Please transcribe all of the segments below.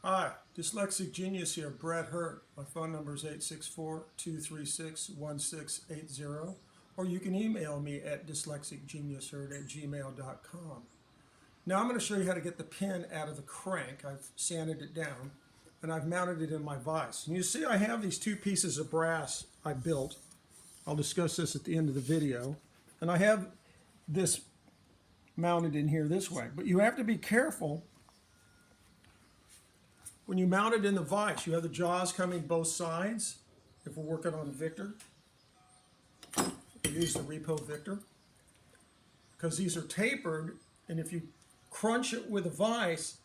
Hi, Dyslexic Genius here, Brett Hurt. My phone number is 864-236-1680, or you can email me at dyslexicgeniushurt@gmail.com. Now I'm going to show you how to get the pin out of the crank. I've sanded it down, and I've mounted it in my vise. And you see I have these two pieces of brass I built. I'll discuss this at the end of the video. And I have this mounted in here this way. But you have to be careful. When you mount it in the vise, you have the jaws coming both sides. If we're working on a Victor, we use the Repo Victor, because these are tapered, and if you crunch it with a vise,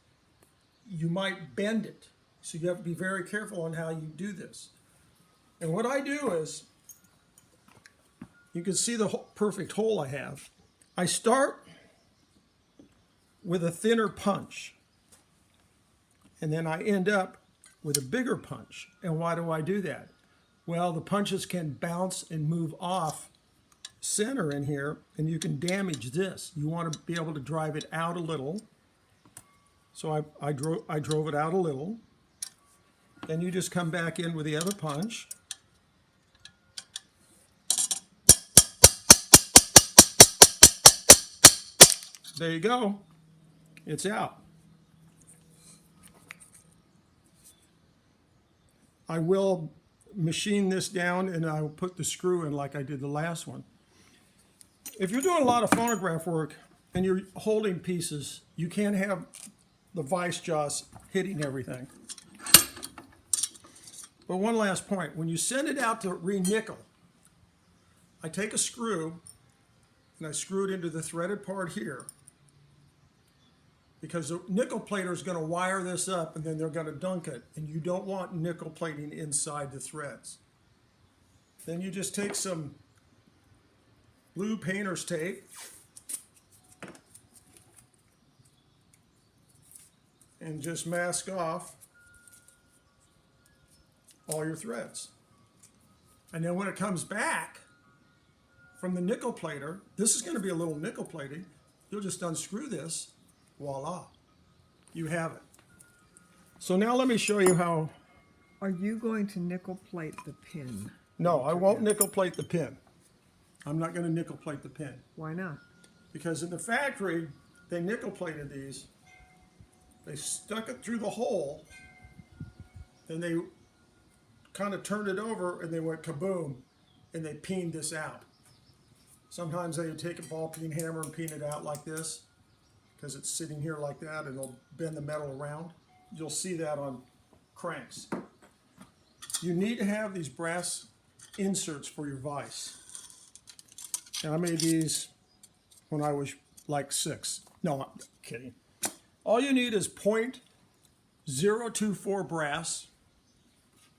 you might bend it. So you have to be very careful on how you do this. And what I do is, you can see the perfect hole I have. I start with a thinner punch, and then I end up with a bigger punch. And why do I do that? Well, the punches can bounce and move off center in here, and you can damage this. You want to be able to drive it out a little. So I drove it out a little. Then you just come back in with the other punch. There you go. It's out. I will machine this down, and I will put the screw in like I did the last one. If you're doing a lot of phonograph work and you're holding pieces, you can't have the vise jaws hitting everything. But one last point, when you send it out to re-nickel, I take a screw and I screw it into the threaded part here, because the nickel plater is going to wire this up and then they're going to dunk it, and you don't want nickel plating inside the threads. Then you just take some blue painter's tape and just mask off all your threads. And then when it comes back from the nickel plater, this is going to be a little nickel plating. You'll just unscrew this. Voila, you have it. So now let me show you how. Are you going to nickel plate the pin? No, I won't nickel plate the pin. I'm not going to nickel plate the pin. Why not? Because in the factory, they nickel plated these. They stuck it through the hole, and they kind of turned it over, and they went kaboom, and they peened this out. Sometimes they would take a ball peen hammer and peen it out like this, because it's sitting here like that, and it'll bend the metal around. You'll see that on cranks. You need to have these brass inserts for your vise. And I made these when I was like 6. No, I'm kidding. All you need is .024 brass.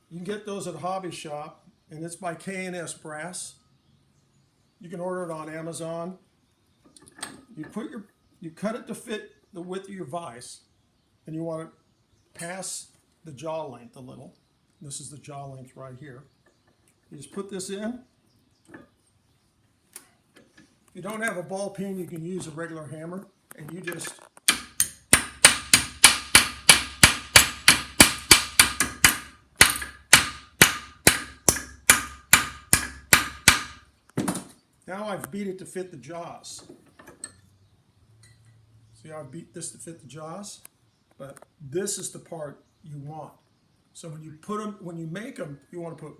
You can get those at Hobby Shop, and it's by K&S Brass. You can order it on Amazon. You cut it to fit the width of your vise, and you want to pass the jaw length a little. This is the jaw length right here. You just put this in. If you don't have a ball peen, you can use a regular hammer, and you just now I've beat it to fit the jaws. See how I beat this to fit the jaws? But this is the part you want. So when you put them, when you make them, you want to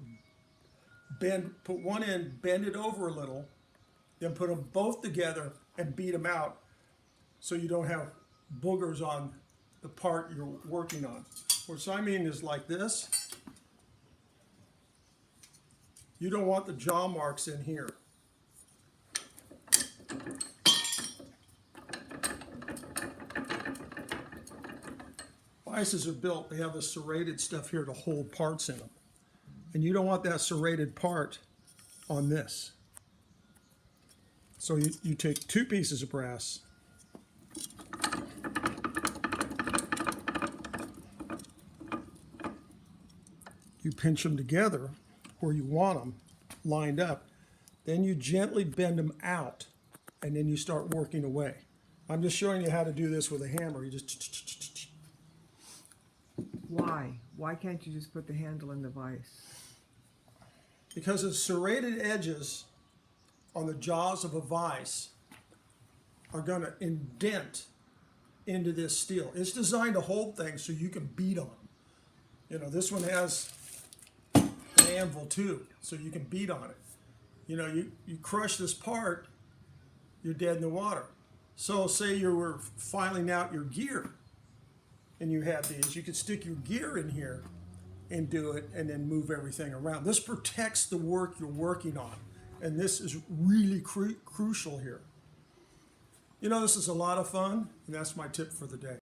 put one end, bend it over a little, then put them both together and beat them out, so you don't have boogers on the part you're working on. What I mean is like this. You don't want the jaw marks in here. Vices are built, they have the serrated stuff here to hold parts in them. And you don't want that serrated part on this. So you take two pieces of brass, you pinch them together where you want them lined up, then you gently bend them out, and then you start working away. I'm just showing you how to do this with a hammer. You just Why? Why can't you just put the handle in the vise? Because the serrated edges on the jaws of a vise are going to indent into this steel. It's designed to hold things so you can beat on them. You know, this one has an anvil too, so you can beat on it. You know, you crush this part, you're dead in the water. So say you were filing out your gear and you had these, you could stick your gear in here and do it and then move everything around. This protects the work you're working on. And this is really crucial here. You know, this is a lot of fun, and that's my tip for the day.